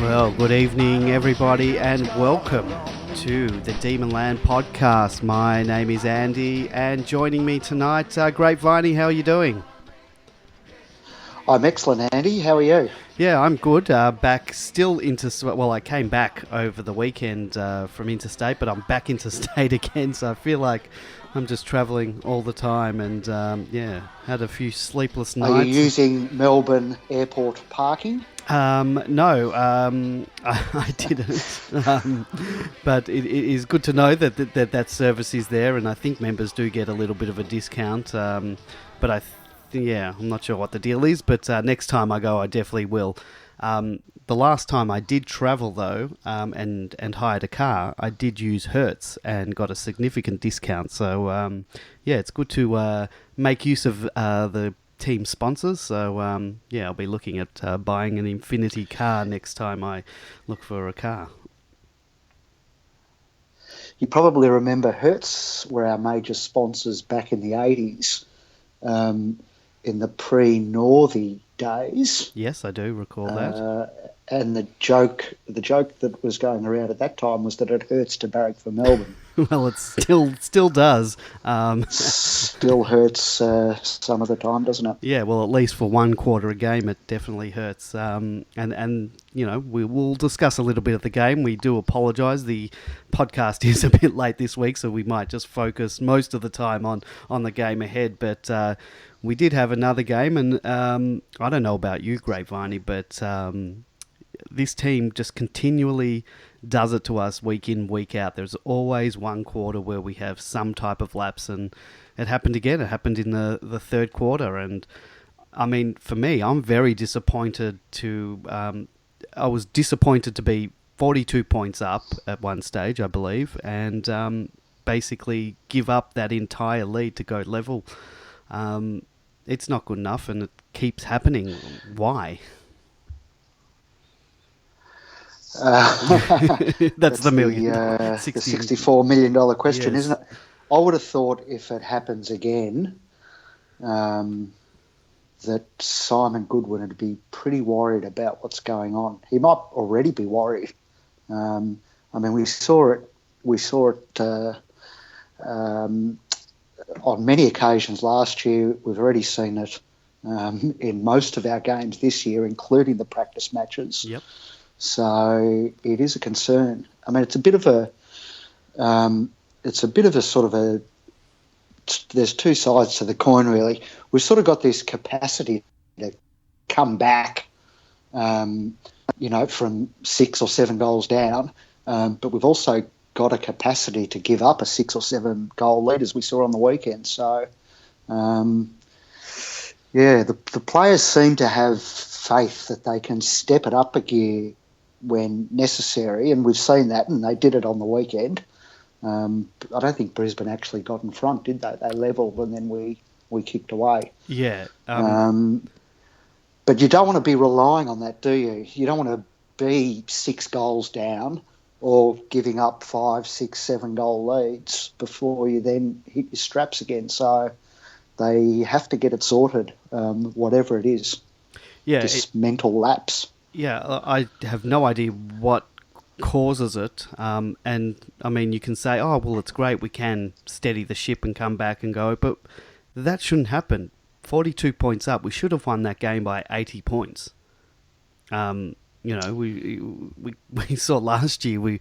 Well, good evening, everybody, and welcome to the Demonland podcast. My name is Andy, and joining me tonight, Grapeviney. How are you doing? I'm excellent, Andy. How are you? Yeah, I'm good. Back still well, I came back over the weekend from interstate, but I'm back interstate again, so I feel like I'm just travelling all the time, and had a few sleepless nights. Are you using Melbourne airport parking? No, I didn't. But it is good to know that service is there, and I think members do get a little bit of a discount. But I'm not sure what the deal is. But next time I go, I definitely will. The last time I did travel, though, and hired a car, I did use Hertz and got a significant discount. So, it's good to make use of the team sponsors. So, I'll be looking at buying an Infinity car next time I look for a car. You probably remember Hertz were our major sponsors back in the 80s, in the pre-Northy days. Yes, I do recall that. And the joke that was going around at that time was that it hurts to barrack for Melbourne. Well, it still does. Still hurts some of the time, doesn't it? Yeah, well, at least for one quarter a game, it definitely hurts. And we will discuss a little bit of the game. We do apologise. The podcast is a bit late this week, so we might just focus most of the time on the game ahead. But we did have another game, and I don't know about you, Grapeviney, but this team just continually does it to us week in, week out. There's always one quarter where we have some type of lapse, and it happened again. It happened in the third quarter, and I mean, for me, I'm very disappointed I was disappointed to be 42 points up at one stage, I believe, and basically give up that entire lead to go level. It's not good enough, and it keeps happening. Why? That's the $64 million question, yes. Isn't it? I would have thought if it happens again, that Simon Goodwin would be pretty worried about what's going on. He might already be worried. I mean, we saw it on many occasions last year. We've already seen it in most of our games this year, including the practice matches. Yep. So it is a concern. I mean, it's a bit of a sort of a. There's two sides to the coin, really. We've sort of got this capacity to come back, from 6 or 7 goals down, but we've also got a capacity to give up a 6 or 7 goal lead, as we saw on the weekend. So, the players seem to have faith that they can step it up a gear when necessary, and we've seen that, and they did it on the weekend. I don't think Brisbane actually got in front, did they? They levelled, and then we kicked away. Yeah. But you don't want to be relying on that, do you? You don't want to be 6 goals down or giving up 5, 6, 7 goal leads before you then hit your straps again. So they have to get it sorted, whatever it is. Yeah. This mental lapse. Yeah, I have no idea what causes it. And, I mean, you can say, oh, well, it's great, we can steady the ship and come back and go, but that shouldn't happen. 42 points up, we should have won that game by 80 points. We saw last year, we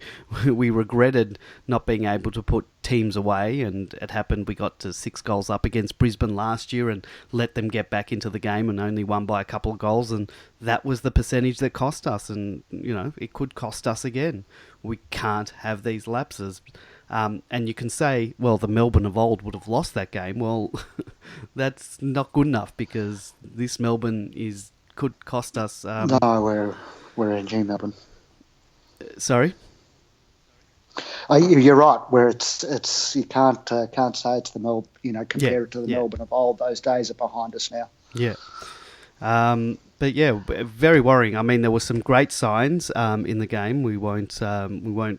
regretted not being able to put teams away, and it happened. We got to 6 goals up against Brisbane last year and let them get back into the game and only won by a couple of goals, and that was the percentage that cost us, and it could cost us again. We can't have these lapses. And you can say, well, the Melbourne of old would have lost that game. Well, that's not good enough, because this Melbourne could cost us. No, we're in G Melbourne. Sorry? You're right. Where it's you can't say it's the Melbourne. Compare it to the Melbourne of old. Those days are behind us now. Yeah. But yeah, very worrying. I mean, there were some great signs in the game. We won't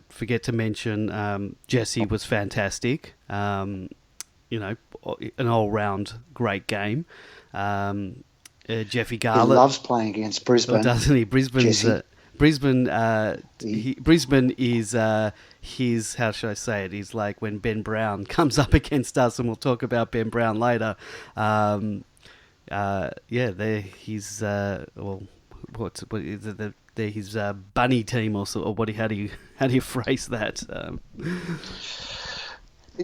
forget to mention Jesse was fantastic. An all-round great game. Jeffy Garlett. He loves playing against Brisbane. Doesn't he? Brisbane, He- Brisbane is his, how should I say it? He's like when Ben Brown comes up against us, and we'll talk about Ben Brown later. He's well, what is it? They're his bunny team, or what? How do you phrase that?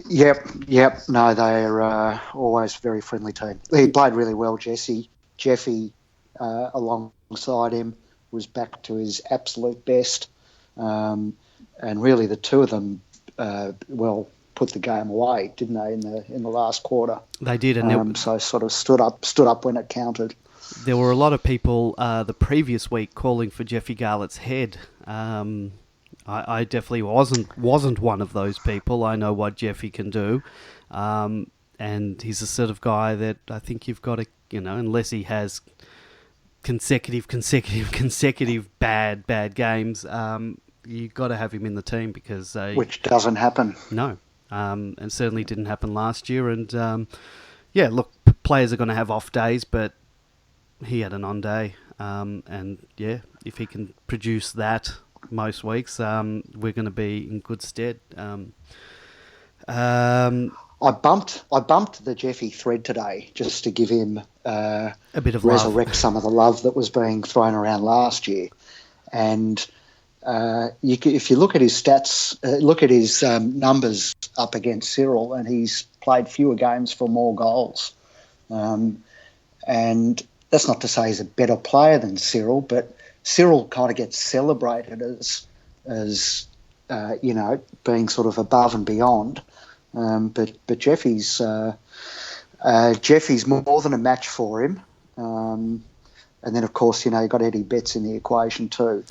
Yep. No, they're always a very friendly team. He played really well, Jesse. Jeffy, alongside him, was back to his absolute best. And really the two of them, put the game away, didn't they, in the last quarter? They did, and so sort of stood up when it counted. There were a lot of people the previous week calling for Jeffy Garlett's head. I definitely wasn't one of those people. I know what Jeffy can do, and he's the sort of guy that I think you've got to, unless he has consecutive bad games, you've got to have him in the team because which doesn't happen. No, and certainly didn't happen last year. And look, players are going to have off days, but he had an on day, if he can produce that most weeks, we're going to be in good stead. I bumped the Jeffy thread today just to give him a bit of resurrect love. some of the love that was being thrown around last year, and if you look at his stats, look at his numbers up against Cyril, and he's played fewer games for more goals, and that's not to say he's a better player than Cyril, but Cyril kind of gets celebrated as being sort of above and beyond. But Jeffy's more than a match for him. And then, of course, you've got Eddie Betts in the equation too,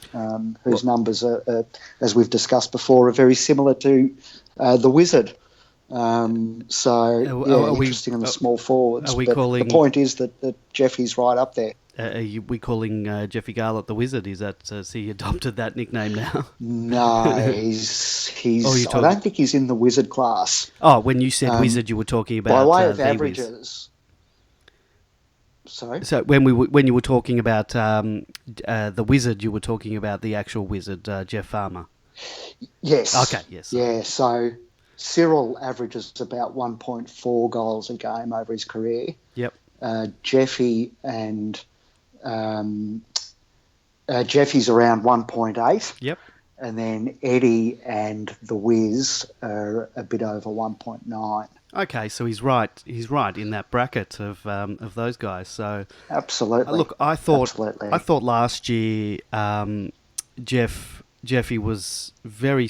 whose numbers are, as we've discussed before, are very similar to the Wizard. Interesting on the small forwards. The point is that Jeffy's right up there. Are we calling Jeffy Garlett the Wizard? Is that has he adopted that nickname now? No, he's. I don't think he's in the Wizard class. Oh, when you said Wizard, you were talking about by way of averages. Sorry. So when you were talking about the Wizard, you were talking about the actual Wizard, Jeff Farmer. Yes. Okay. Yes. Yeah. So Cyril averages about 1.4 goals a game over his career. Yep. Jeffy and Jeffy's around 1.8. Yep. And then Eddie and the Wiz are a bit over 1.9. Okay, so he's right. He's right in that bracket of those guys. So absolutely. Look, I thought last year Jeffy was very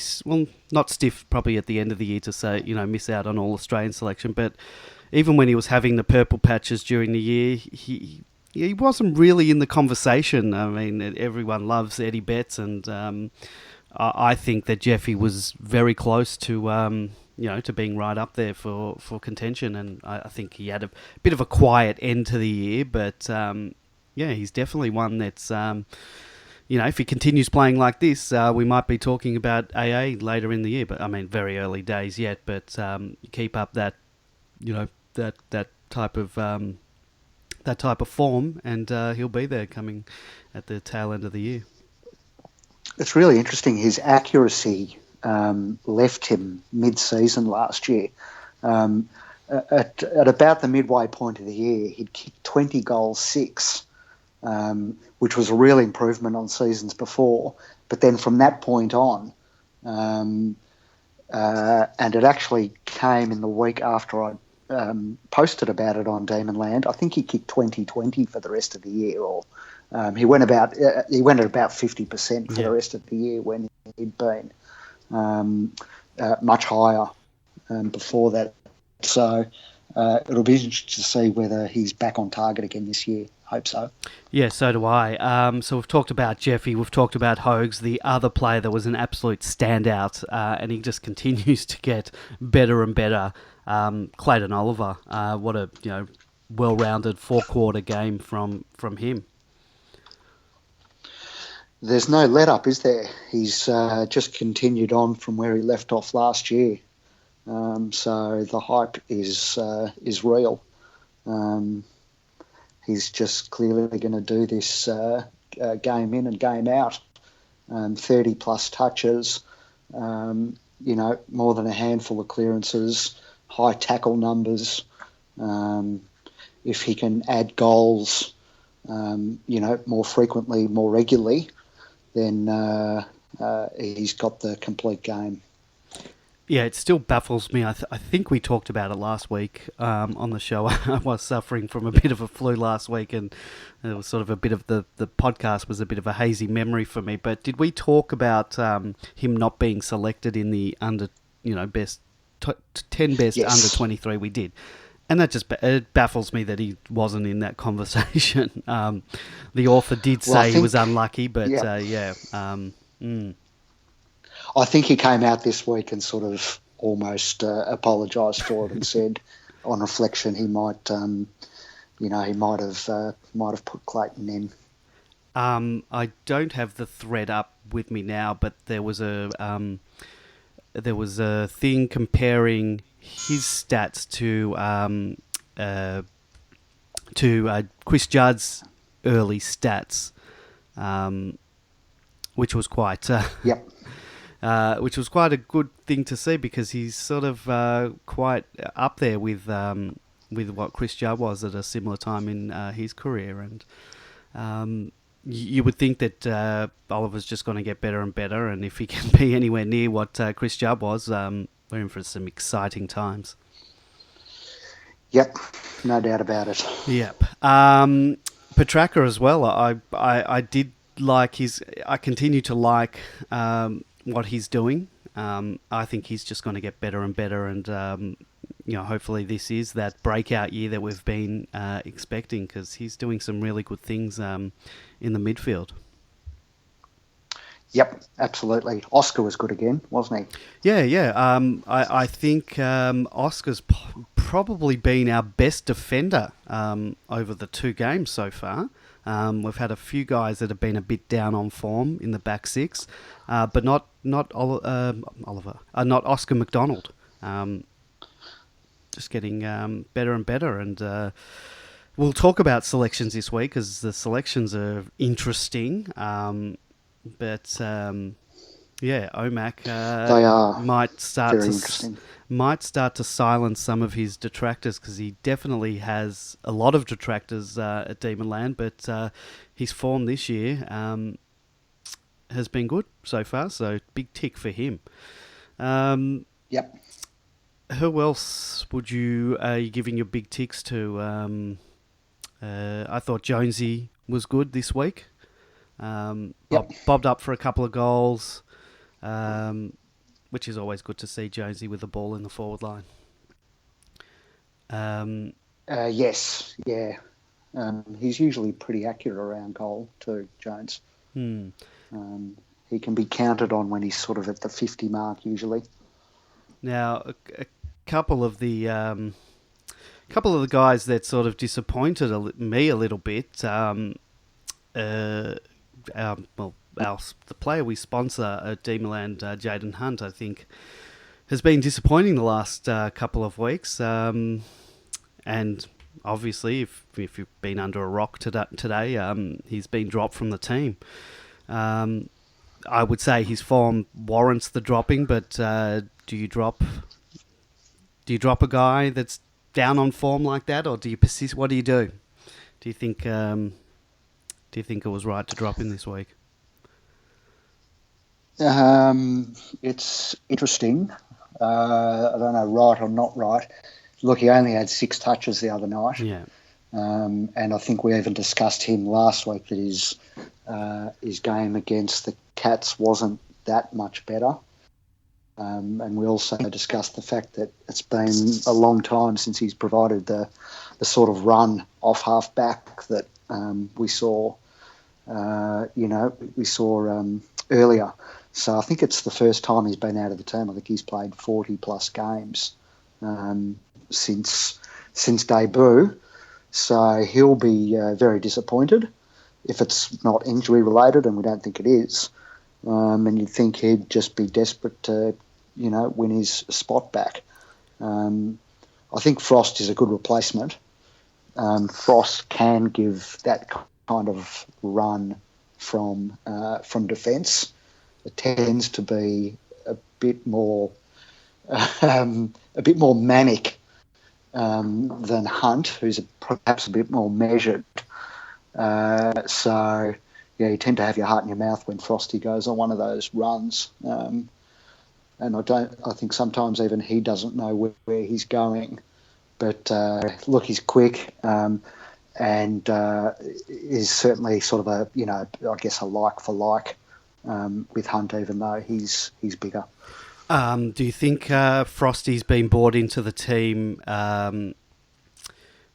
not stiff probably at the end of the year to say miss out on all Australian selection, but even when he was having the purple patches during the year, he wasn't really in the conversation. I mean, everyone loves Eddie Betts, and I think that Jeffy was very close to to being right up there for contention, and I think he had a bit of a quiet end to the year, but he's definitely one that's if he continues playing like this, we might be talking about AA later in the year. But I mean, very early days yet. But keep up that that type of form, and he'll be there coming at the tail end of the year. It's really interesting. His accuracy left him mid-season last year. At about the midway point of the year, he'd kicked 20 goals, 6, which was a real improvement on seasons before. But then from that point on, and it actually came in the week after I posted about it on Demonland, I think he kicked 20-20 for the rest of the year, or he went at about 50% for the rest of the year when he'd been much higher before that. So it'll be interesting to see whether he's back on target again this year. Hope so. Yeah, so do I. So we've talked about Jeffy, we've talked about Hogs, the other player that was an absolute standout, and he just continues to get better and better. Clayton Oliver, what a well-rounded 4-quarter game from him. There's no let-up, is there? He's just continued on from where he left off last year. So the hype is real. He's just clearly going to do this game in and game out. 30 plus touches, more than a handful of clearances, high tackle numbers. If he can add goals, more frequently, more regularly, then he's got the complete game. Yeah, it still baffles me. I think we talked about it last week on the show. I was suffering from a bit of a flu last week, and it was sort of a bit of the podcast was a bit of a hazy memory for me. But did we talk about him not being selected in the under, 10 best Yes. under 23? We did. And that just it baffles me that he wasn't in that conversation. The author did say he was unlucky, but yeah. I think he came out this week and sort of almost apologised for it and said, on reflection, he might, he might have put Clayton in. I don't have the thread up with me now, but there was a thing comparing his stats to Chris Judd's early stats, which was quite Yep. Which was quite a good thing to see, because he's sort of quite up there with what Chris Judd was at a similar time in his career, and you would think that Oliver's just going to get better and better, and if he can be anywhere near what Chris Judd was, we're in for some exciting times. Yep, no doubt about it. Yep. Petracca as well. I did like I continue to like what he's doing. I think he's just going to get better and better, and hopefully this is that breakout year that we've been expecting, because he's doing some really good things in the midfield. Yep, absolutely. Oscar was good again, wasn't he? Yeah. I think Oscar's probably been our best defender over the 2 games so far. We've had a few guys that have been a bit down on form in the back six, but not Oscar McDonald. Just getting better and better, and we'll talk about selections this week, because the selections are interesting. But Omac They are might start to silence some of his detractors, because he definitely has a lot of detractors at Demonland, but his form this year has been good so far, so big tick for him. Yep. Who else are you giving your big ticks to? I thought Jonesy was good this week. Bobbed up for a couple of goals, which is always good to see Jonesy with the ball in the forward line. Yes, yeah. He's usually pretty accurate around goal too, Jones. He can be counted on when he's sort of at the 50 mark usually. Now, a couple of the guys that sort of disappointed me a little bit. The player we sponsor at Demonland, Jaden Hunt, I think, has been disappointing the last couple of weeks. And obviously, if you've been under a rock today, he's been dropped from the team. I would say his form warrants the dropping, but do you drop a guy that's down on form like that, or do you persist? What do you do? Do you think it was right to drop him this week? It's interesting. I don't know, right or not right. Look, he only had 6 touches the other night. Yeah. And I think we even discussed him last week, that his game against the Cats wasn't that much better. And we also discussed the fact that it's been a long time since he's provided the sort of run off half back that we saw earlier. So I think it's the first time he's been out of the team. I think he's played 40 plus games since debut. So he'll be very disappointed if it's not injury related, and we don't think it is. And you'd think he'd just be desperate to, win his spot back. I think Frost is a good replacement. Frost can give that kind of run from defence. it tends to be a bit more manic than Hunt, who's perhaps a bit more measured. So yeah, you tend to have your heart in your mouth when Frosty goes on one of those runs. And I think sometimes even he doesn't know where he's going. But look, he's quick and is certainly sort of I guess a like for like with Hunt, even though he's bigger. Do you think Frosty's been brought into the team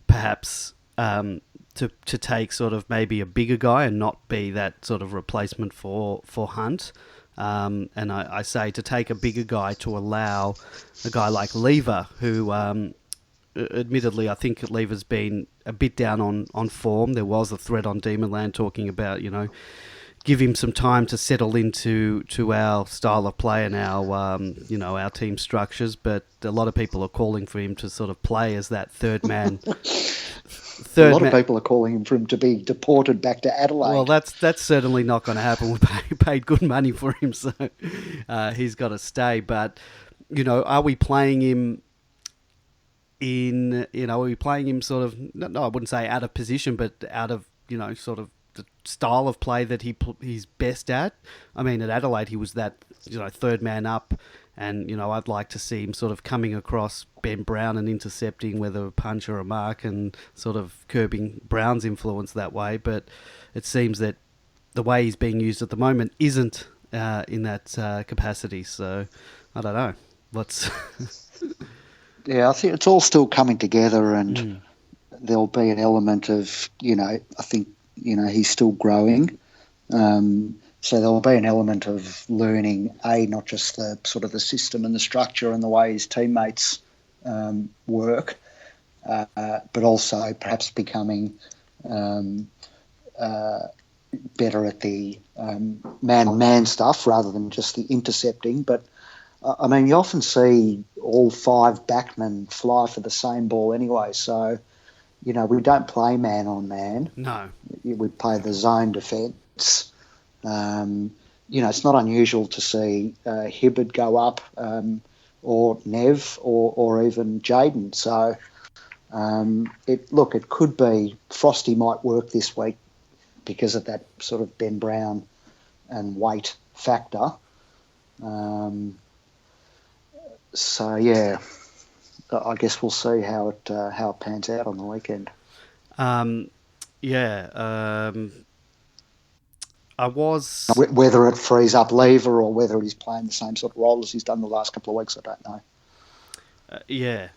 perhaps to take sort of maybe a bigger guy and not be that sort of replacement for Hunt? And I say to take a bigger guy to allow a guy like Lever, who admittedly I think Lever's been a bit down on form. There was a thread on Demonland talking about, give him some time to settle into our style of play and our team structures. But a lot of people are calling for him to sort of play as that third man. A lot of people are calling for him to be deported back to Adelaide. Well, that's certainly not going to happen. We paid good money for him, so he's got to stay. But are we playing him are we playing him sort of? No, I wouldn't say out of position, but out of sort of the style of play that he's best at. I mean, at Adelaide, he was that third man up. And, I'd like to see him sort of coming across Ben Brown and intercepting, whether a punch or a mark, and sort of curbing Brown's influence that way. But it seems that the way he's being used at the moment isn't in that capacity. So, I don't know. Yeah, I think it's all still coming together, and there'll be an element of, I think, he's still growing. So there'll be an element of learning, not just the sort of the system and the structure and the way his teammates work, but also perhaps becoming better at the man-on-man stuff rather than just the intercepting. But, I mean, you often see all five backmen fly for the same ball anyway. So, we don't play man-on-man. No. We play the zone defence. It's not unusual to see Hibbard go up or Nev or even Jaden. So, it could be Frosty might work this week because of that sort of Ben Brown and weight factor. So, yeah, I guess we'll see how it pans out on the weekend. I was... Whether it frees up Lever or whether he's playing the same sort of role as he's done the last couple of weeks, I don't know.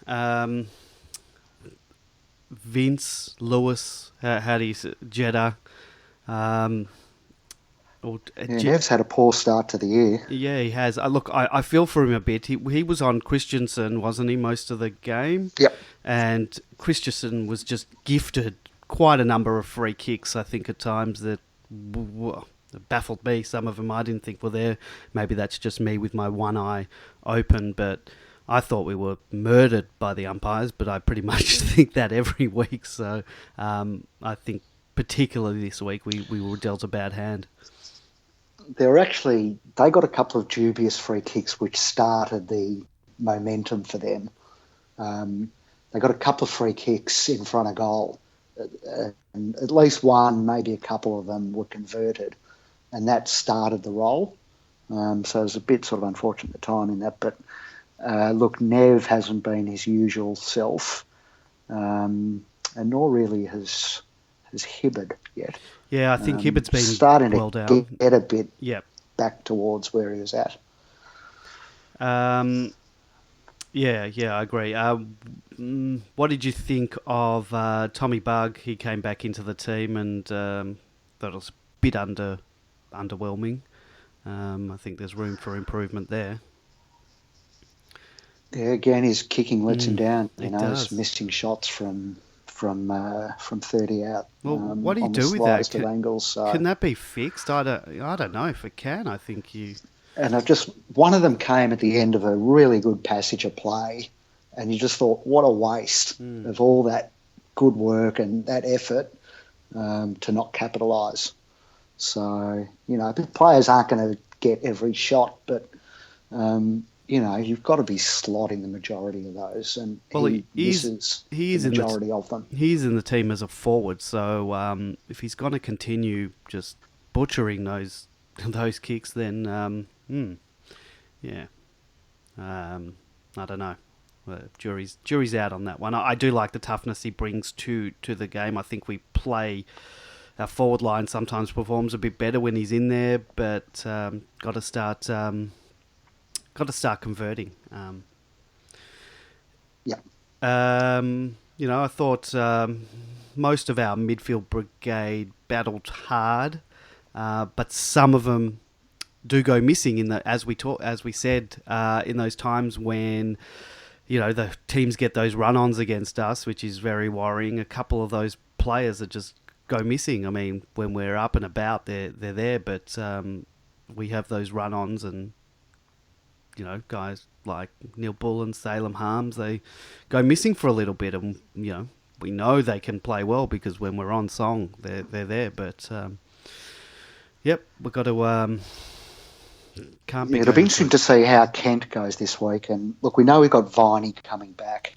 Vince, Lewis, how do you say, Jeddah. Nev's had a poor start to the year. Yeah, he has. I feel for him a bit. He was on Christensen, wasn't he, most of the game? Yep. And Christensen was just gifted quite a number of free kicks, I think, at times that baffled me. Some of them I didn't think were there. Maybe that's just me with my one eye open, but I thought we were murdered by the umpires, but I pretty much think that every week. So I think particularly this week we were dealt a bad hand. They got a couple of dubious free kicks which started the momentum for them. They got a couple of free kicks in front of goal. And at least one, maybe a couple of them were converted, and that started the roll. So it was a bit sort of unfortunate the time in that. But look, Nev hasn't been his usual self, and nor really has Hibbard yet. Yeah, I think Hibbard's been starting well to down. Get a bit back towards where he was at. Yeah, I agree. What did you think of Tommy Bug? He came back into the team and that was a bit underwhelming. I think there's room for improvement there. Yeah, again, his kicking lets him down. Does. Missing shots from 30 out. Well, what do you do with that? Angles, so. Can that be fixed? I don't know if it can. I think you. And one of them came at the end of a really good passage of play, and you just thought, what a waste of all that good work and that effort to not capitalise. So, players aren't going to get every shot, but you've got to be slotting the majority of those, and he misses the majority of them. He's in the team as a forward, so if he's going to continue just butchering those kicks, then I don't know. Jury's out on that one. I do like the toughness he brings to the game. I think we play. Our forward line sometimes performs a bit better when he's in there, but got to start converting. I thought most of our midfield brigade battled hard, but some of them do go missing as we said in those times when the teams get those run-ons against us, which is very worrying. A couple of those players that just go missing. I mean, when we're up and about, they're there, but we have those run-ons, and guys like Neil Bull and Salem Harms, they go missing for a little bit, and we know they can play well because when we're on song, they're there. But we've got to. It'll be interesting to see how Kent goes this week. And look, we know we've got Viney coming back,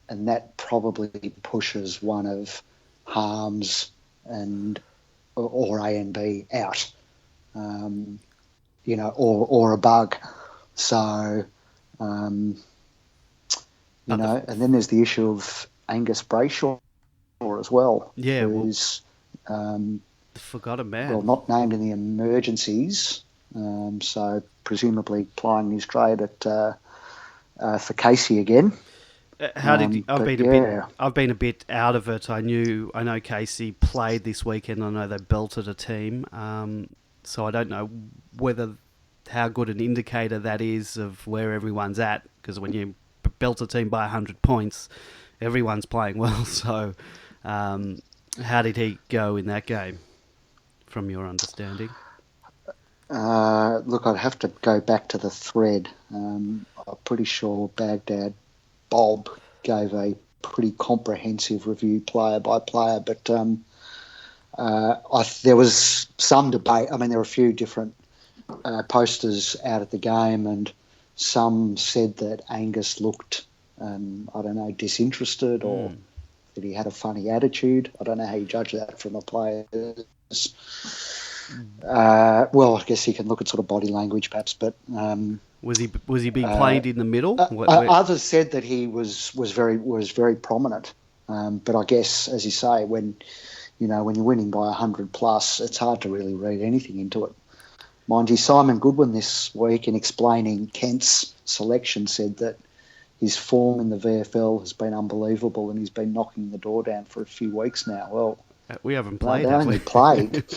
and that probably pushes one of Harms or A and B out, or a bug. So, and then there's the issue of Angus Brayshaw as well. Yeah, who's forgot a man. Well, not named in the emergencies. So presumably plying his trade for Casey again. How did I've been a bit out of it. I know Casey played this weekend. I know they belted a team. So I don't know how good an indicator that is of where everyone's at. Because when you belt a team by 100 points, everyone's playing well. So how did he go in that game, from your understanding? Look, I'd have to go back to the thread. I'm pretty sure Baghdad Bob gave a pretty comprehensive review player by player, but there was some debate. I mean, there were a few different posters out at the game, and some said that Angus looked, disinterested, or that he had a funny attitude. I don't know how you judge that from a player's. Well, I guess you can look at sort of body language, perhaps. But was he being played in the middle? Others said that he was very prominent. But I guess, as you say, when you're winning by 100 plus, it's hard to really read anything into it. Mind you, Simon Goodwin this week, in explaining Kent's selection, said that his form in the VFL has been unbelievable, and he's been knocking the door down for a few weeks now. Well. We haven't played. They only played,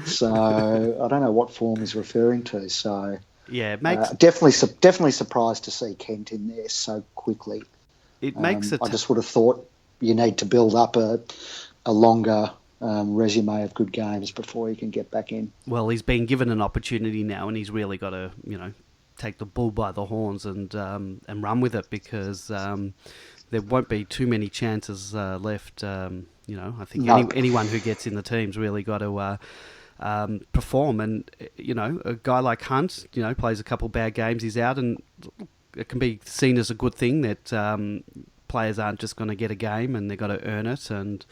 so I don't know what form he's referring to. So yeah, it makes definitely surprised to see Kent in there so quickly. It makes it. I just would have thought you need to build up a longer resume of good games before he can get back in. Well, he's been given an opportunity now, and he's really got to take the bull by the horns and run with it, because there won't be too many chances left. I think anyone who gets in the team's really got to perform. And, a guy like Hunt, plays a couple bad games, he's out, and it can be seen as a good thing that players aren't just going to get a game and they've got to earn it. And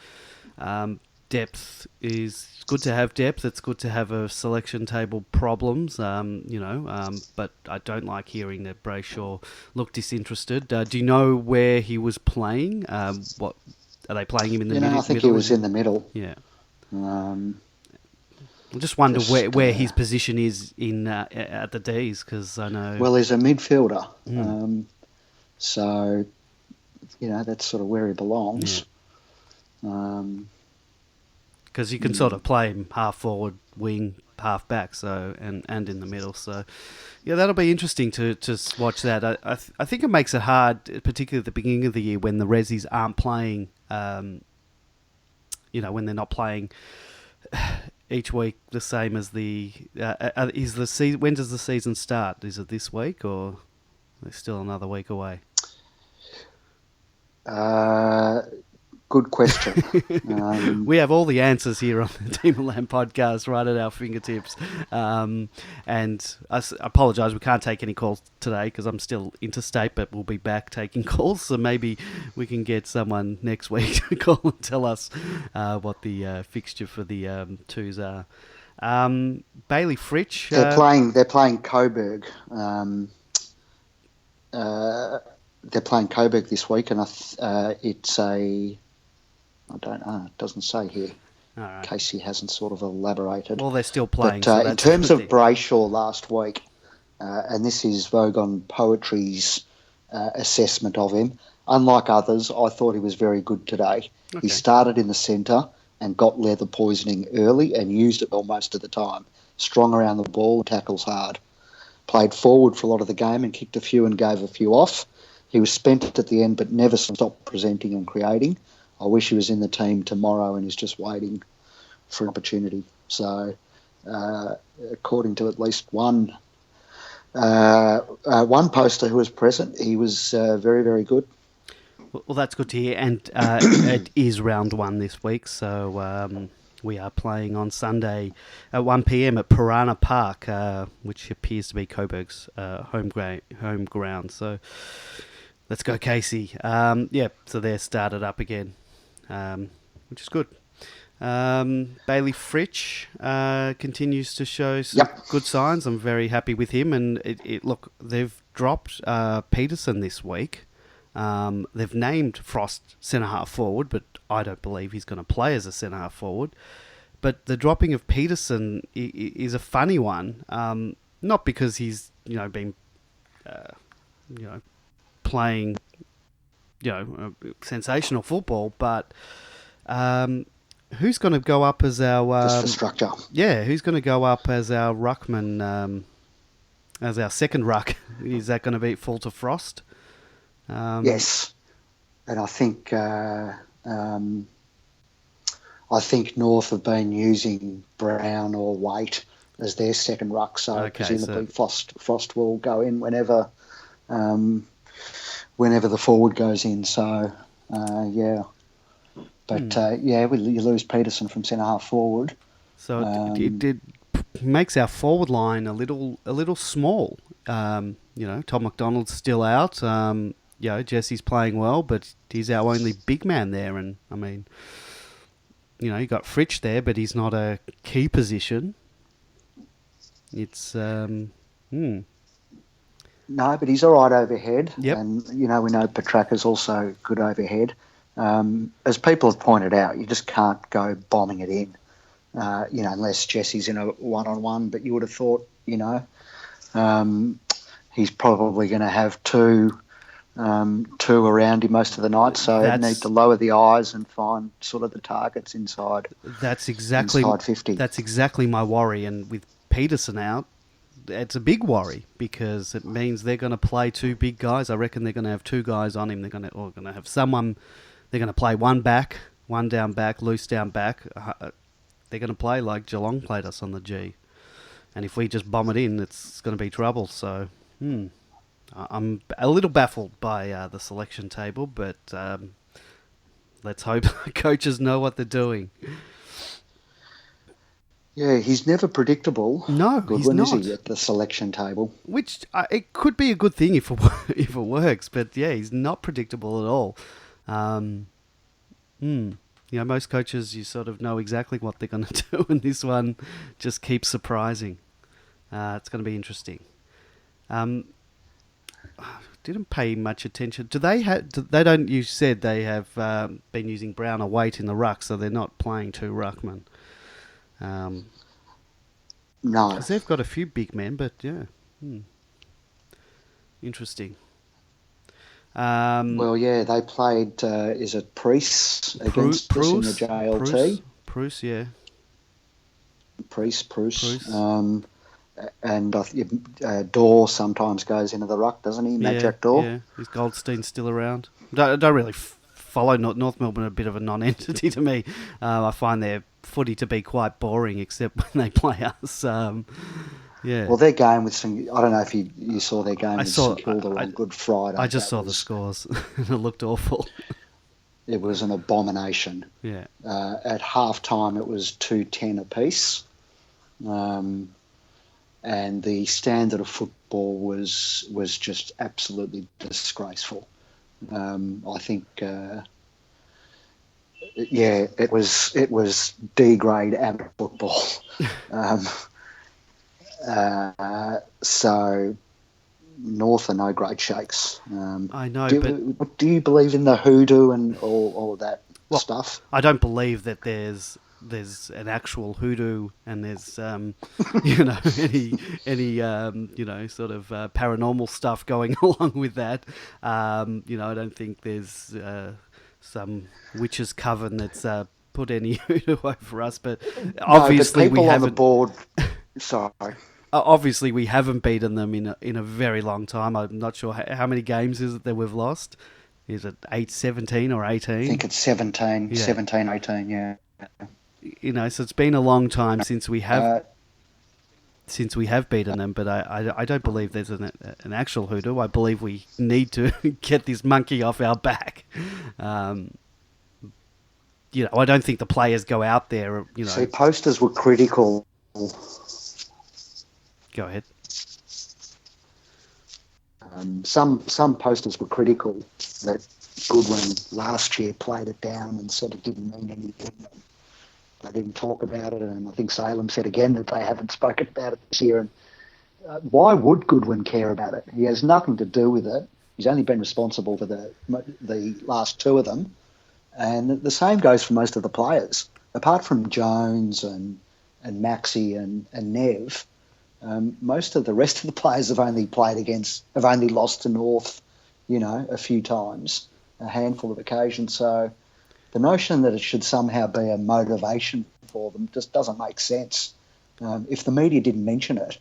depth is good to have depth. It's good to have a selection table problems, but I don't like hearing that Brayshaw looked disinterested. Do you know where he was playing? What are they playing him in the middle? I think he was in the middle. Yeah. I just wonder where his position is in at the Dees, because I know. Well, he's a midfielder, so that's sort of where he belongs. Because you can sort of play him half forward, wing, half back, so and in the middle. So yeah, that'll be interesting to watch that. I think it makes it hard, particularly at the beginning of the year when the Rezzies aren't playing. When they're not playing each week the same as the is the season. When does the season start? Is it this week, or is it still another week away? good question. We have all the answers here on the Team of Land podcast right at our fingertips. And I apologise, we can't take any calls today because I'm still interstate, but we'll be back taking calls. So maybe we can get someone next week to call and tell us what the fixture for the twos are. Bailey Fritsch. They're playing Coburg. They're playing Coburg this week, and it's a... I don't know. It doesn't say here. All right. Casey hasn't sort of elaborated. Well, they're still playing. But so in terms of Brayshaw last week, and this is Vogon Poetry's assessment of him, unlike others, I thought he was very good today. Okay. He started in the centre and got leather poisoning early and used it well most of the time. Strong around the ball, tackles hard. Played forward for a lot of the game and kicked a few and gave a few off. He was spent at the end but never stopped presenting and creating. I wish he was in the team tomorrow and is just waiting for an opportunity. So, according to at least one poster who was present, he was very, very good. Well, that's good to hear. And it is round one this week, so we are playing on Sunday at 1 p.m. at Piranha Park, which appears to be Coburg's home ground. So, let's go, Casey. So they're started up again. Which is good. Bailey Fritsch continues to show some good signs. I'm very happy with him. And look, they've dropped Peterson this week. They've named Frost centre-half forward, but I don't believe he's going to play as a centre-half forward. But the dropping of Peterson is a funny one. Not because he's been playing sensational football, but who's going to go up as our... just for structure. Yeah, who's going to go up as our ruckman, as our second ruck? Is that going to be fall to Frost? Yes. And I think North have been using Brown or Waite as their second ruck, so presumably Frost will go in whenever the forward goes in. So, But, you lose Peterson from centre-half forward. So it makes our forward line a little small. Tom McDonald's still out. Jesse's playing well, but he's our only big man there. And, I mean, you got Fritsch there, but he's not a key position. It's... No, but he's all right overhead. Yep. And, we know Petracca's also good overhead. As people have pointed out, you just can't go bombing it in, unless Jesse's in a one-on-one. But you would have thought, he's probably going to have two around him most of the night. So you need to lower the eyes and find sort of the targets inside. Inside 50. That's exactly my worry. And with Peterson out, it's a big worry because it means they're going to play two big guys. I reckon they're going to have two guys on him. They're going to have someone. They're going to play one back, one down back, loose down back. They're going to play like Geelong played us on the G. And if we just bomb it in, it's going to be trouble. So, I'm a little baffled by the selection table, but let's hope coaches know what they're doing. Yeah, he's never predictable. No, he's not. Is he, at the selection table? Which it could be a good thing if it works, but yeah, he's not predictable at all. Most coaches, you sort of know exactly what they're going to do, and this one just keeps surprising. It's going to be interesting. Didn't pay much attention. Do they have? They don't. You said they have been using Brown or Waite in the ruck, so they're not playing two ruckmen. No, because they've got a few big men, but yeah, interesting. They played. Is it Priest against us in the JLT? Bruce, yeah. Priest. And Dorr sometimes goes into the ruck, doesn't he? Jack Dorr. Yeah, is Goldstein still around? Don't really follow North Melbourne. A bit of a non-entity to me. I find their footy to be quite boring, except when they play us. Yeah. Well, their game with I don't know if you saw their game with St Kilda on Good Friday. I just saw the scores. It looked awful. It was an abomination. Yeah. At half time, it was 2-10 apiece. And the standard of football was just absolutely disgraceful. I think, it was D grade amateur football. So North are no great shakes. I know, do you believe in the hoodoo and all that stuff? I don't believe that there's an actual hoodoo and there's any sort of paranormal stuff going along with that. I don't think there's some witch's coven that's put any hoodoo over us, but obviously but people we on haven't. The board. Sorry. Obviously, we haven't beaten them in a very long time. I'm not sure how many games is it that we've lost. Is it 17 or 18? I think it's 17, yeah. 17, 18, yeah. So it's been a long time since we have beaten them, but I don't believe there's an actual hoodoo. I believe we need to get this monkey off our back. I don't think the players go out there. See, posters were critical. Go ahead. Some posters were critical that Goodwin last year played it down and said it didn't mean anything. They didn't talk about it, and I think Salem said again that they haven't spoken about it this year. And why would Goodwin care about it? He has nothing to do with it. He's only been responsible for the last two of them, and the same goes for most of the players, apart from Jones and Maxi and Nev. Most of the rest of the players have only lost to North, a few times, a handful of occasions. So the notion that it should somehow be a motivation for them just doesn't make sense. If the media didn't mention it,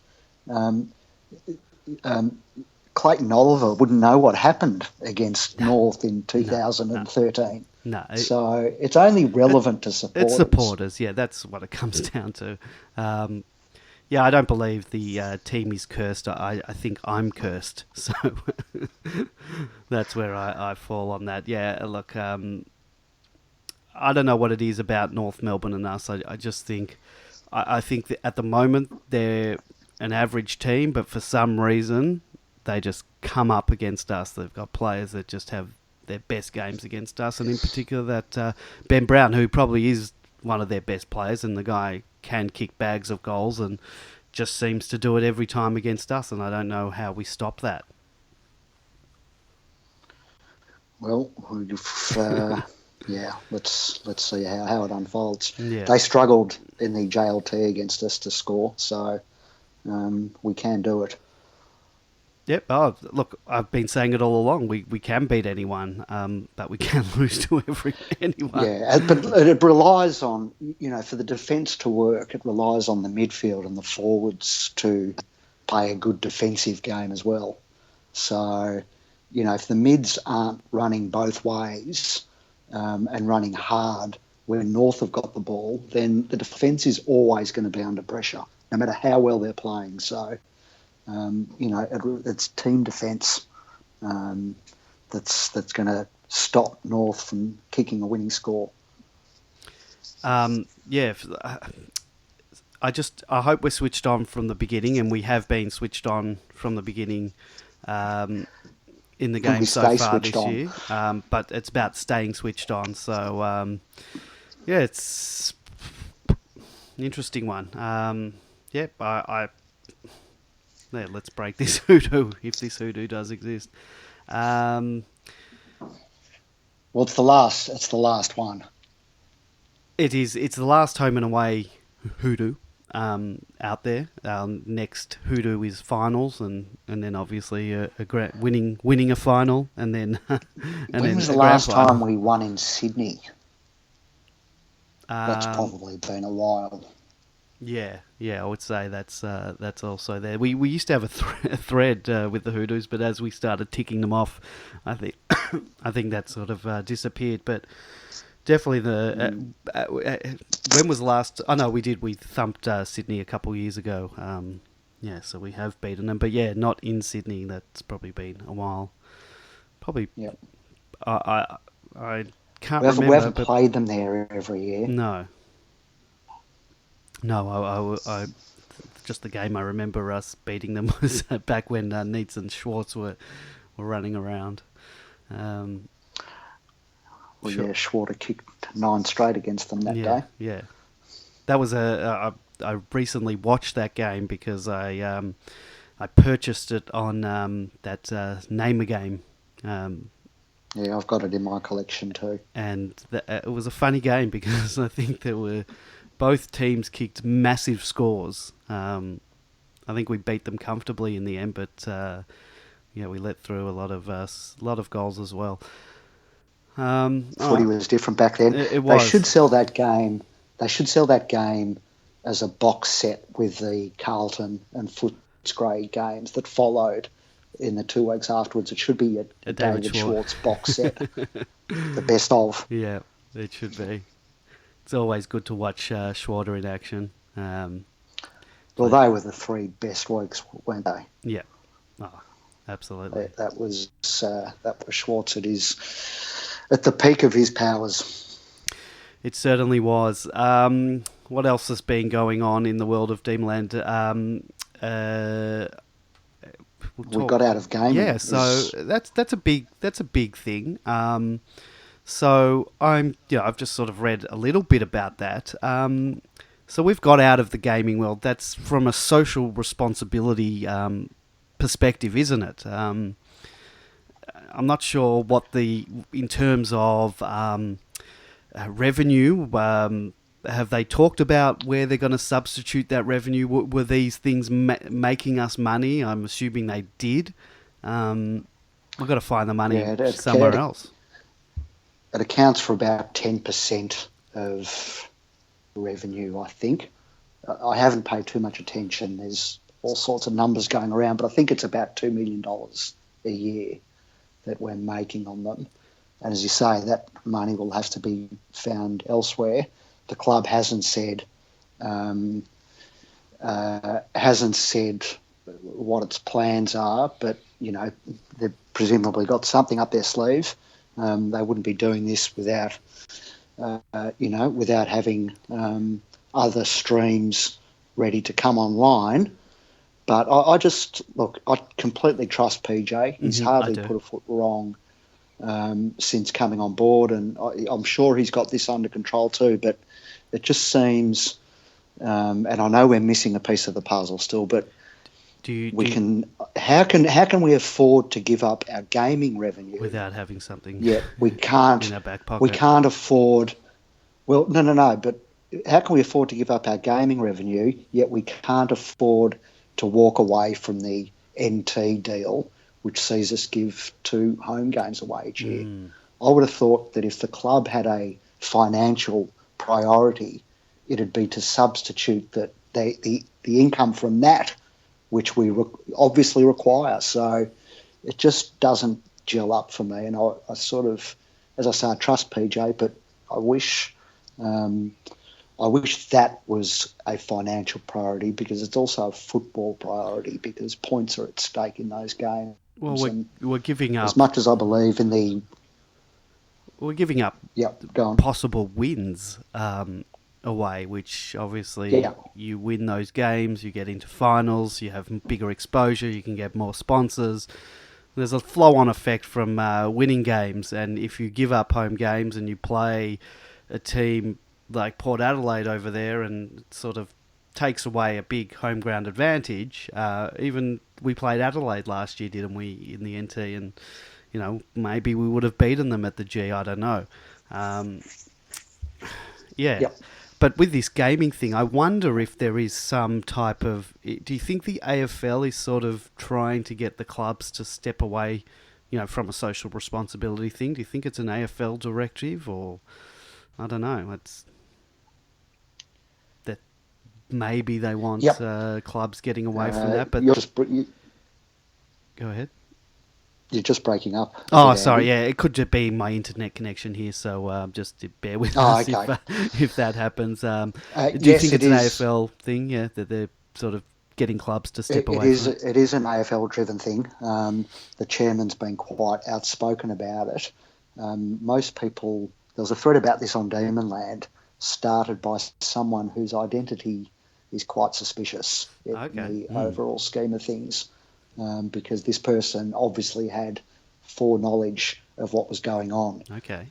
Clayton Oliver wouldn't know what happened against North in 2013. No. So it's only relevant to supporters. It's supporters, yeah, that's what it comes down to. I don't believe the team is cursed. I think I'm cursed. So that's where I fall on that. Yeah, look, I don't know what it is about North Melbourne and us. I just think, I think that at the moment they're an average team, but for some reason they just come up against us. They've got players that just have their best games against us, and in particular that Ben Brown, who probably is one of their best players, and the guy can kick bags of goals and just seems to do it every time against us, and I don't know how we stop that. Well, let's see how it unfolds. Yeah. They struggled in the JLT against us to score, so we can do it. Yep. Oh, look, I've been saying it all along. We can beat anyone, but we can lose to anyone. Yeah, but it relies on, for the defence to work, it relies on the midfield and the forwards to play a good defensive game as well. So, if the mids aren't running both ways and running hard when North have got the ball, then the defence is always going to be under pressure, no matter how well they're playing. So, it's team defence that's going to stop North from kicking a winning score. I hope we're switched on from the beginning, and we have been switched on from the beginning in the game so far this year. But it's about staying switched on. So, it's an interesting one. Let's break this hoodoo, if this hoodoo does exist. Well, it's the last one. It is. It's the last home and away hoodoo out there. Next hoodoo is finals, and then obviously winning a final, and then when was the last time we won in Sydney? That's probably been a while. Yeah, I would say that's also there. We used to have a thread with the hoodoos, but as we started ticking them off, I think that sort of disappeared. But definitely when was the last? Oh no, we thumped Sydney a couple of years ago. So we have beaten them, but not in Sydney. That's probably been a while. Probably. Yep. I can't We remember. haven't played them there every year. No. I just the game I remember us beating them was back when Neitz and Schwartz were running around. Yeah, Schwartz kicked 9 straight against them that day. Yeah. That was I recently watched that game because I purchased it on that Name a Game. Yeah, I've got it in my collection too. And it was a funny game because I think both teams kicked massive scores. I think we beat them comfortably in the end, but we let through a lot of goals as well. Footy was different back then. It was. They should sell that game. They should sell that game as a box set with the Carlton and Footscray games that followed in the 2 weeks afterwards. It should be a David Schwartz box set, the best of. Yeah, it should be. It's always good to watch Schwartz in action. Well, they were the 3 best weeks, weren't they? Yeah. Oh, absolutely. That was Schwartz at the peak of his powers. It certainly was. What else has been going on in the world of Dreamland? We got out of gaming. Yeah, so that's a big thing. So I've just sort of read a little bit about that. So we've got out of the gaming world. That's from a social responsibility perspective, isn't it? I'm not sure what in terms of revenue. Have they talked about where they're going to substitute that revenue? Were these things making us money? I'm assuming they did. We've got to find the money somewhere else. It accounts for about 10% of revenue, I think. I haven't paid too much attention. There's all sorts of numbers going around, but I think it's about $2 million a year that we're making on them. And as you say, that money will have to be found elsewhere. The club hasn't said what its plans are, but they've presumably got something up their sleeve. They wouldn't be doing this without having other streams ready to come online. But I completely trust PJ. He's hardly put a foot wrong since coming on board, and I'm sure he's got this under control too. But it just seems, and I know we're missing a piece of the puzzle still, but how can we afford to give up our gaming revenue without having something? Yeah, we can't in our back pocket. We can't afford. Well, no. But how can we afford to give up our gaming revenue yet we can't afford to walk away from the NT deal, which sees us give 2 home games away each year? I would have thought that if the club had a financial priority, it'd be to substitute the income from that, which we obviously require. So it just doesn't gel up for me. And I sort of, as I say, I trust PJ, but I wish that was a financial priority, because it's also a football priority, because points are at stake in those games. Well, we're giving up as much as I believe in the. We're giving up go on. Possible wins away, which obviously you win those games, you get into finals, you have bigger exposure, you can get more sponsors. There's a flow-on effect from winning games, and if you give up home games and you play a team like Port Adelaide over there and it sort of takes away a big home ground advantage, even we played Adelaide last year, didn't we, in the NT, and maybe we would have beaten them at the G, I don't know. But with this gaming thing, I wonder if there is some type of... Do you think the AFL is sort of trying to get the clubs to step away, from a social responsibility thing? Do you think it's an AFL directive, or... I don't know. It's that maybe they want clubs getting away from that, but... Go ahead. You're just breaking up. Oh, sorry. Yeah, it could just be my internet connection here, so just bear with us if that happens. Do you think it's an AFL thing? Yeah, that they're sort of getting clubs to step away from it? It is an AFL-driven thing. The chairman's been quite outspoken about it. Most people there was a thread about this on Demonland, started by someone whose identity is quite suspicious in the overall scheme of things, because this person obviously had foreknowledge of what was going on. Okay.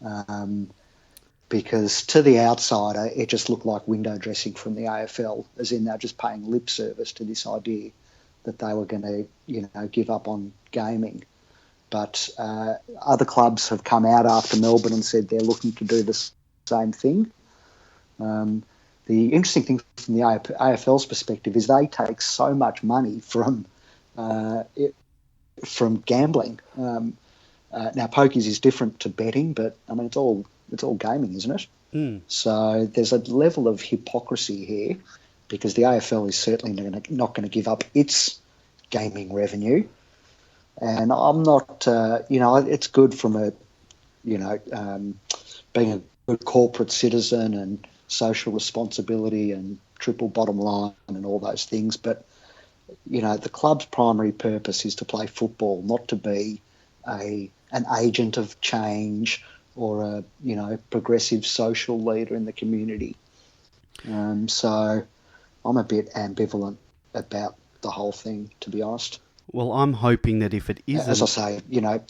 Because to the outsider, it just looked like window dressing from the AFL, as in they're just paying lip service to this idea that they were going to, give up on gaming. But other clubs have come out after Melbourne and said they're looking to do the same thing. The interesting thing from the AFL's perspective is they take so much money from gambling. Now, Pokies is different to betting, but I mean it's all gaming, isn't it? Mm. So there's a level of hypocrisy here, because the AFL is certainly not going to give up its gaming revenue. And I'm not, it's good from being a good corporate citizen and social responsibility and triple bottom line and all those things. But, the club's primary purpose is to play football, not to be an agent of change or a progressive social leader in the community. So I'm a bit ambivalent about the whole thing, to be honest. Well, I'm hoping that if it isn't... As I say,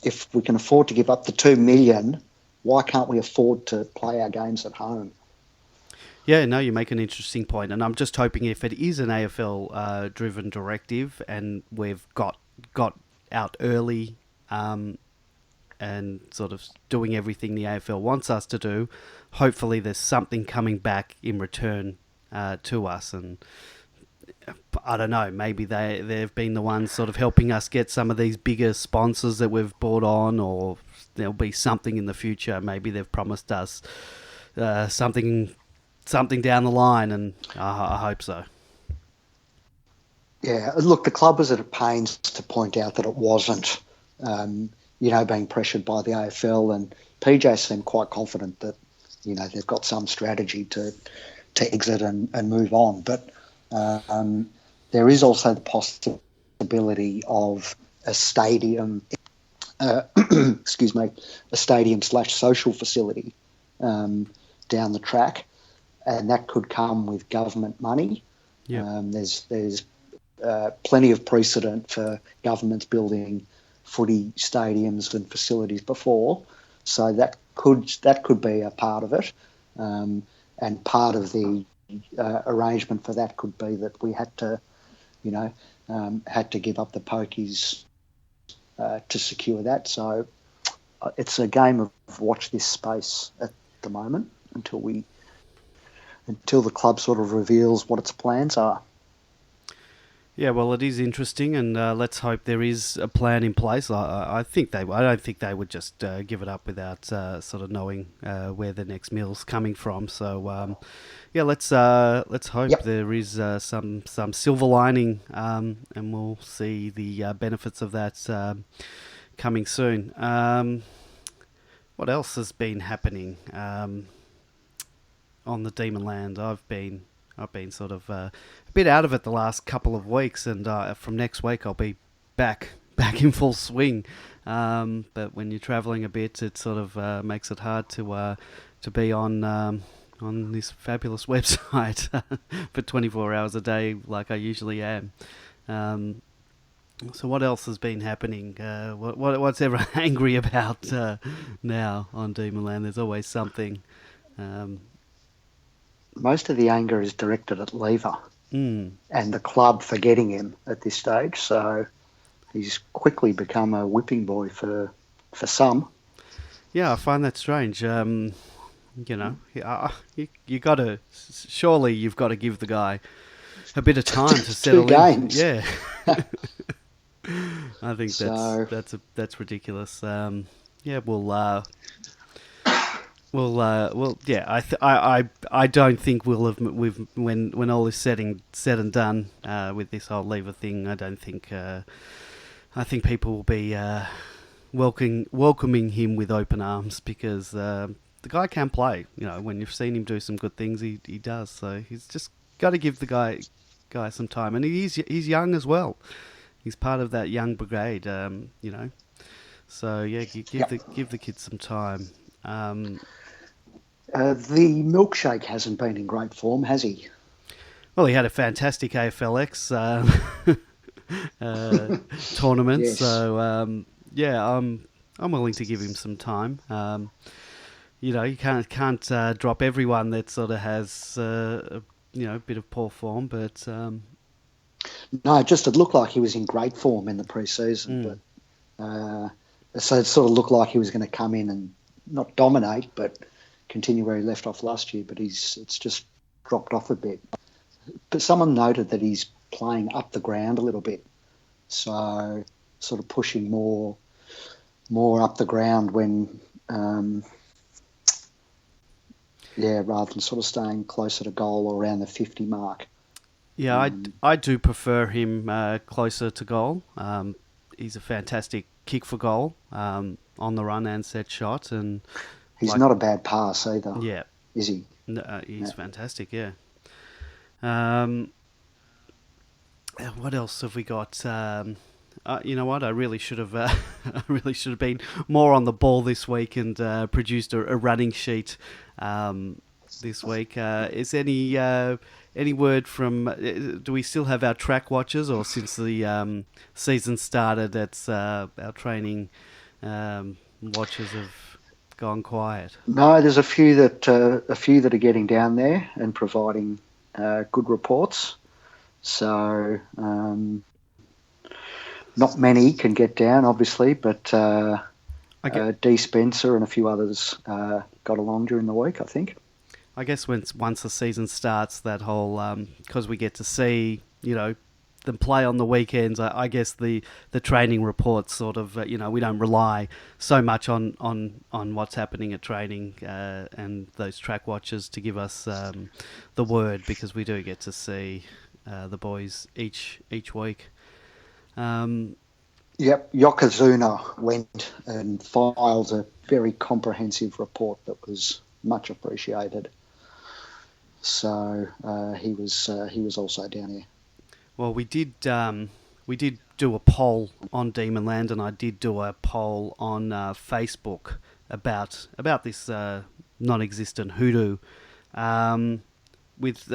if we can afford to give up the $2 million, why can't we afford to play our games at home? Yeah, no, you make an interesting point, and I'm just hoping if it is an AFL-driven directive and we've got out early and sort of doing everything the AFL wants us to do, hopefully there's something coming back in return to us. And I don't know, maybe they've been the ones sort of helping us get some of these bigger sponsors that we've brought on, or there'll be something in the future. Maybe they've promised us something down the line, and I hope so. Yeah, look, the club was at pains to point out that it wasn't, being pressured by the AFL, and PJ seemed quite confident that, they've got some strategy to exit and move on. But there is also the possibility of a stadium, a stadium/social facility down the track, and that could come with government money. Yeah. There's plenty of precedent for governments building footy stadiums and facilities before, so that could be a part of it, and part of the arrangement for that could be that we had to give up the Pokies to secure that. So it's a game of watch this space at the moment until the club sort of reveals what its plans are. Yeah, well, it is interesting, and let's hope there is a plan in place. I don't think they would just give it up without sort of knowing where the next meal's coming from. So, let's hope there is some silver lining, and we'll see the benefits of that coming soon. What else has been happening on the Demon Land? I've been sort of a bit out of it the last couple of weeks, and from next week I'll be back in full swing. But when you're travelling a bit, it sort of makes it hard to be on this fabulous website for 24 hours a day like I usually am. So what else has been happening? What's ever angry about now on Demon Land? There's always something. Most of the anger is directed at Lever and the club for getting him at this stage. So he's quickly become a whipping boy for some. Yeah, I find that strange. You got to, surely you've got to give the guy a bit of time to settle in. 2 games. Yeah. I think that's ridiculous. I don't think when all is said and done with this whole Lever thing. I think people will be welcoming him with open arms, because the guy can play. When you've seen him do some good things, he does. So he's just got to give the guy some time, and he's young as well. He's part of that young brigade. So yeah, give the kid some time. The milkshake hasn't been in great form, has he? Well, he had a fantastic AFLX tournament, Yes. so yeah, I'm willing to give him some time. You can't drop everyone that sort of has a bit of poor form, but No, just it looked like he was in great form in the pre-season, mm, but so it sort of looked like he was going to come in and not dominate, but continue where he left off last year. But it's just dropped off a bit. But someone noted that he's playing up the ground a little bit, so sort of pushing more up the ground when, rather than sort of staying closer to goal or around the 50 mark. yeah, I do prefer him closer to goal. He's a fantastic kick for goal on the run and set shot, and He's not a bad pass either, yeah, is he? he's Yeah. fantastic. Yeah. Um, what else have we got? You know what? I really should have. I really should have been more on the ball this week and produced a running sheet this week. Is any word from? Do we still have our track watchers, or since the season started, that's our training watchers have gone quiet? No, there's a few that are getting down there and providing good reports. So not many can get down, obviously, but Dees Spencer and a few others got along during the week, I think. I guess once the season starts, that whole because we get to see them play on the weekends. I guess the training reports sort of we don't rely so much on what's happening at training and those track watchers to give us the word, because we do get to see the boys each week. Yep, Yokozuna went and filed a very comprehensive report that was much appreciated. So he was also down here. Well, we did do a poll on Demonland, and I did do a poll on Facebook about this non-existent hoodoo. With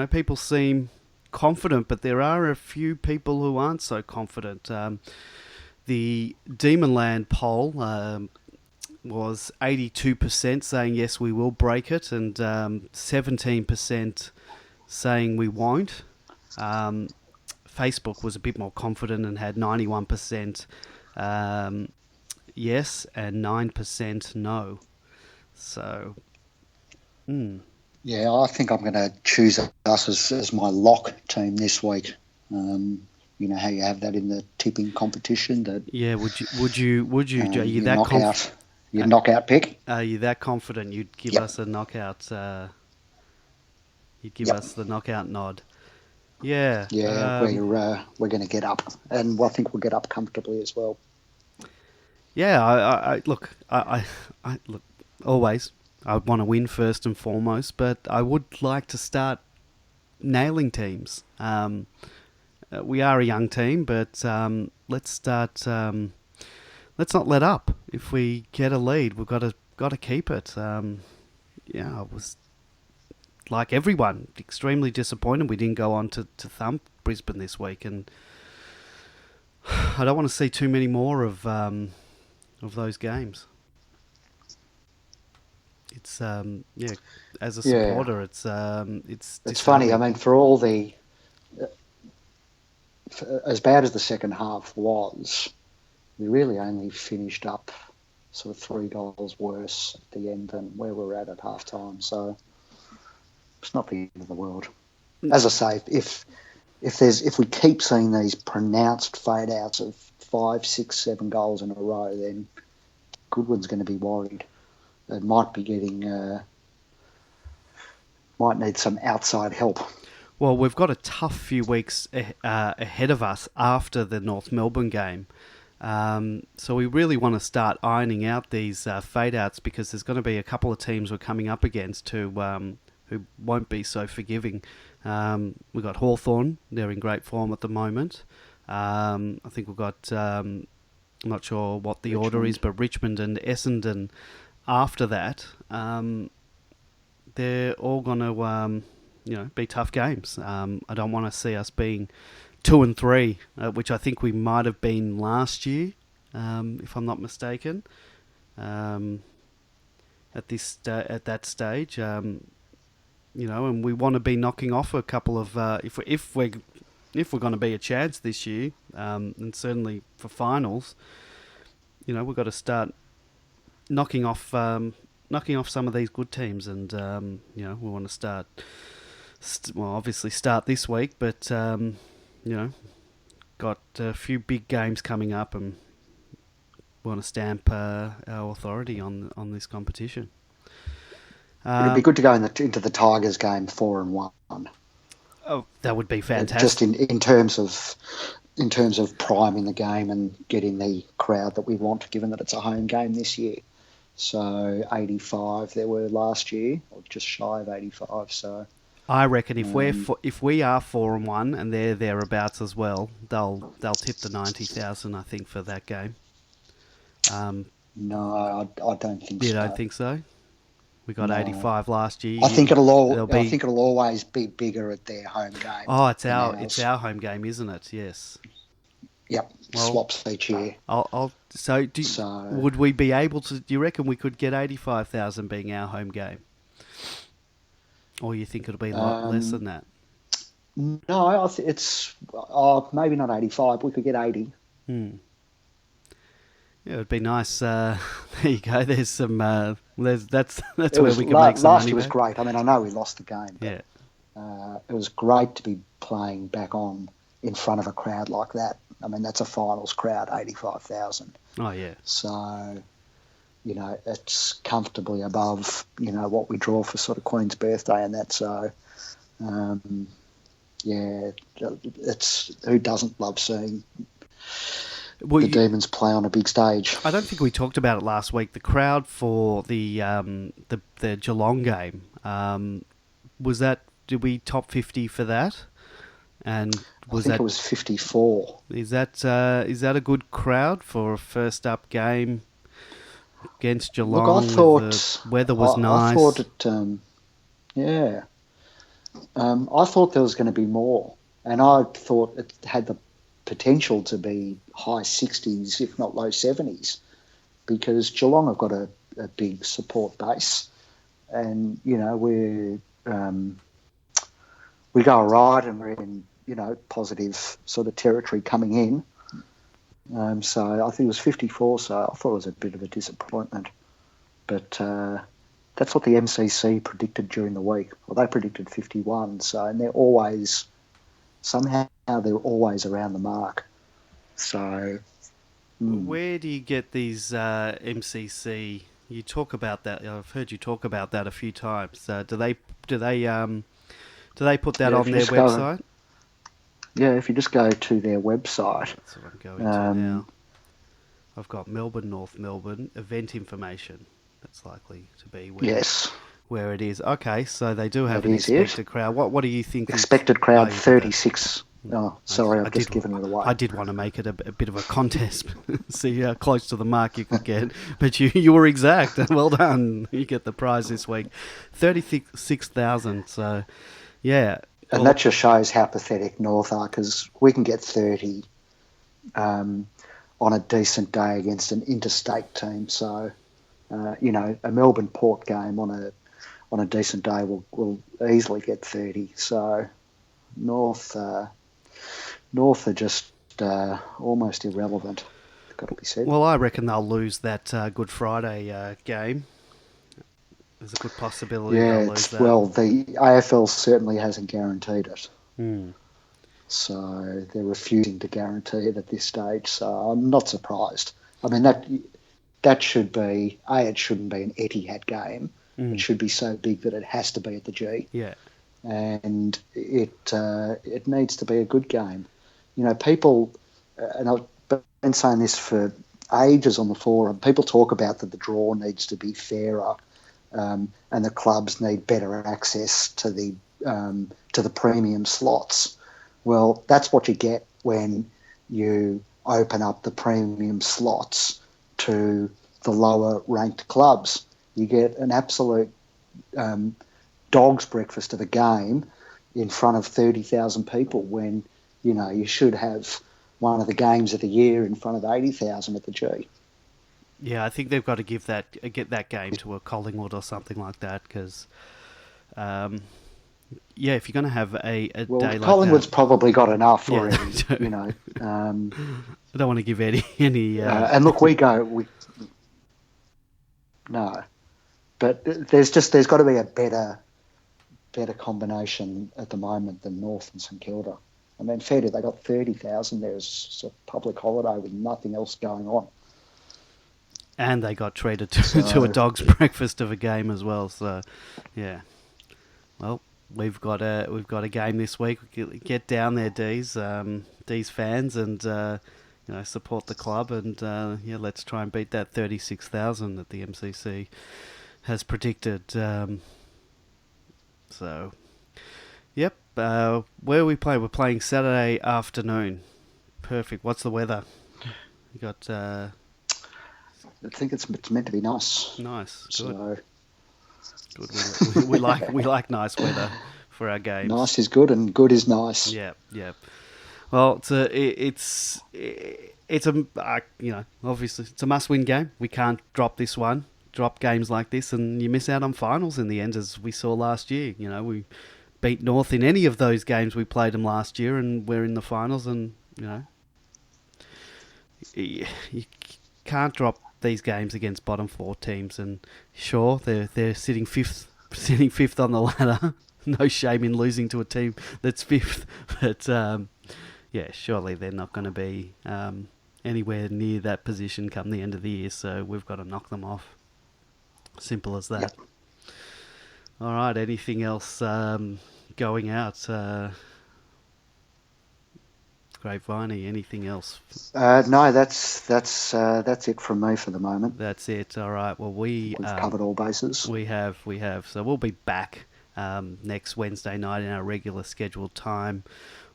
people seem confident, but there are a few people who aren't so confident. The Demonland poll was 82% saying yes, we will break it, and 17% saying we won't. Facebook was a bit more confident and had 91% yes and 9% no. So, Yeah, I think I'm going to choose us as my lock team this week. You know how you have that in the tipping competition. That yeah, would you Jay? You that knockout, your knockout pick. Are you that confident you'd give us a knockout? You'd give us the knockout nod. Yeah. Yeah, we're going to get up, and I think we'll get up comfortably as well. Yeah, I look. I look. Always, I would want to win first and foremost, but I would like to start nailing teams. We are a young team, but let's start. Let's not let up. If we get a lead, we've got to keep it. I was like everyone extremely disappointed we didn't go on to thump Brisbane this week, and I don't want to see too many more of those games. It's as a supporter, it's funny. I mean, for all the as bad as the second half was, we really only finished up sort of $3 worse at the end than where we were at half time. So it's not the end of the world. As I say, if we keep seeing these pronounced fade outs of 5, 6, 7 goals in a row, then Goodwin's going to be worried. It might be might need some outside help. Well, we've got a tough few weeks ahead of us after the North Melbourne game. So we really want to start ironing out these fade-outs, because there's going to be a couple of teams we're coming up against who won't be so forgiving. We've got Hawthorn. They're in great form at the moment. I think we've got, I'm not sure what the order is, but Richmond and Essendon after that. they're all going to, be tough games. I don't want to see us being 2-3, which I think we might have been last year, if I'm not mistaken. At that stage, and we want to be knocking off a couple of if we're going to be a chance this year, and certainly for finals, we've got to start knocking off some of these good teams, and we want to start. Obviously start this week, but got a few big games coming up, and want to stamp our authority on this competition. It'd be good to go into the Tigers game 4-1. Oh, that would be fantastic. Just in terms of priming the game and getting the crowd that we want, given that it's a home game this year. So 85 there were last year, or just shy of 85. So I reckon if we are 4-1 and they're thereabouts as well, they'll tip the 90,000. I think for that game. No, I don't think so. You don't think so? We got 85 last year. I think it'll always be bigger at their home game. Oh, it's our home game, isn't it? Yes. Yep. Well, swaps each year. Would we be able to? Do you reckon we could get 85,000 being our home game, or you think it'll be a lot less than that? No, it's maybe not 85. We could get 80. Yeah, it'd be nice. There you go. There's some. That's where we can make some money. Last year was great. I mean, I know we lost the game. But, it was great to be playing back on in front of a crowd like that. I mean, that's a finals crowd, 85,000. Oh yeah. So, it's comfortably above what we draw for sort of Queen's birthday and that. So, it's who doesn't love seeing the Demons play on a big stage. I don't think we talked about it last week. The crowd for the Geelong game, was that? Did we top 50 for that? And I think it was 54. Is that a good crowd for a first up game against Geelong? Look, I thought the weather was nice. I thought I thought there was going to be more, and I thought it had the potential to be high 60s, if not low 70s, because Geelong have got a big support base, and we go right and we're in positive sort of territory coming in. So I think it was 54. So I thought it was a bit of a disappointment, but that's what the MCC predicted during the week. Well, they predicted 51. So and they're always around the mark. So where do you get these MCC? You talk about that. I've heard you talk about that a few times. Do they put that on their website? If you just go to their website. That's what I'm going to now. I've got Melbourne, North Melbourne, event information. That's likely to be where it is. Okay, so they do have an expected crowd. What do you think? Expected crowd 36. Oh, sorry, I've just given it away. I did want to make it a bit of a contest, see how close to the mark you could get. But you were exact. Well done. You get the prize this week. 36,000. So, yeah. And that just shows how pathetic North are, because we can get 30 on a decent day against an interstate team. So, a Melbourne Port game on a decent day will easily get 30. So, North are just almost irrelevant. Got to be said. Well, I reckon they'll lose that Good Friday game. There's a good possibility they'll lose that. Well, the AFL certainly hasn't guaranteed it. Mm. So they're refusing to guarantee it at this stage. So I'm not surprised. I mean, that should be, it shouldn't be an Etihad game. Mm. It should be so big that it has to be at the G. Yeah. And it needs to be a good game. People, and I've been saying this for ages on the forum, people talk about that the draw needs to be fairer. And the clubs need better access to the premium slots. Well, that's what you get when you open up the premium slots to the lower ranked clubs. You get an absolute dog's breakfast of a game in front of 30,000 people when, you know, you should have one of the games of the year in front of 80,000 at the G. Yeah, I think they've got to get that game to a Collingwood or something like that because, yeah, if you're going to have a day like Collingwood's that, probably got enough already, you know. I don't want to give any. And look, no, but there's got to be a better combination at the moment than North and St Kilda. I mean, fair to, they got 30,000 there as a public holiday with nothing else going on. And they got treated to a dog's breakfast of a game as well. So, yeah. Well, we've got a game this week. Get down there, Dees. Dees fans, and you know, support the club. And yeah, let's try and beat that 36,000 that the MCC has predicted. So, yep. Where we play? We're playing Saturday afternoon. Perfect. What's the weather? You got. I think it's meant to be nice. Nice. Good. So, good. We like nice weather for our games. Nice is good, and good is nice. Yeah. Well, it's a you know, obviously it's a must-win game. We can't drop this one. Drop games like this, and you miss out on finals in the end, as we saw last year. You know, we beat North in any of those games we played them last year, and we're in the finals. And you know, you can't drop these games against bottom four teams. And sure, they're sitting fifth on the ladder. No shame in losing to a team that's fifth, but yeah, surely they're not going to be anywhere near that position come the end of the year. So we've got to knock them off. Simple as that. Yep. All right. Anything else going out? Grapevine, anything else? No, that's it from me for the moment. That's it. All right. Well, we've covered all bases. We have. So we'll be back next Wednesday night in our regular scheduled time.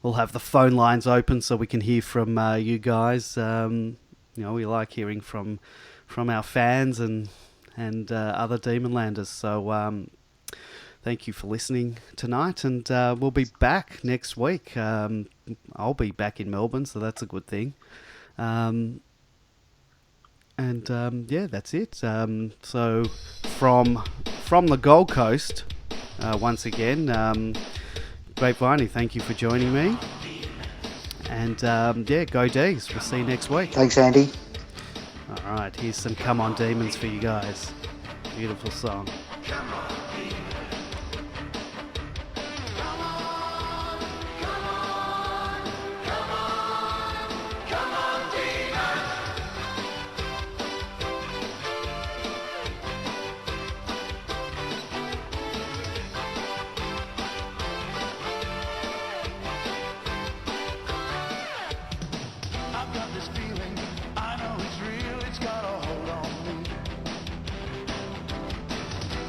We'll have the phone lines open so we can hear from you guys. You know, we like hearing from our fans and other Demonlanders. So thank you for listening tonight, and we'll be back next week. I'll be back in Melbourne, so that's a good thing. Yeah, that's it. So from the Gold Coast, once again, Grapevine, thank you for joining me. And yeah, go Dees. We'll see you next week. Thanks, Andy. All right, here's some Come On Demons for you guys. Beautiful song.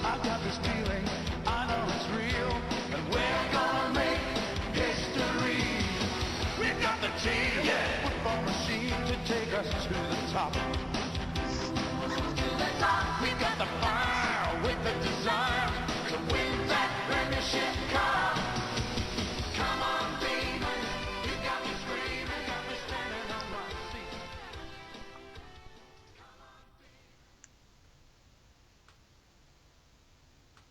I've got this feeling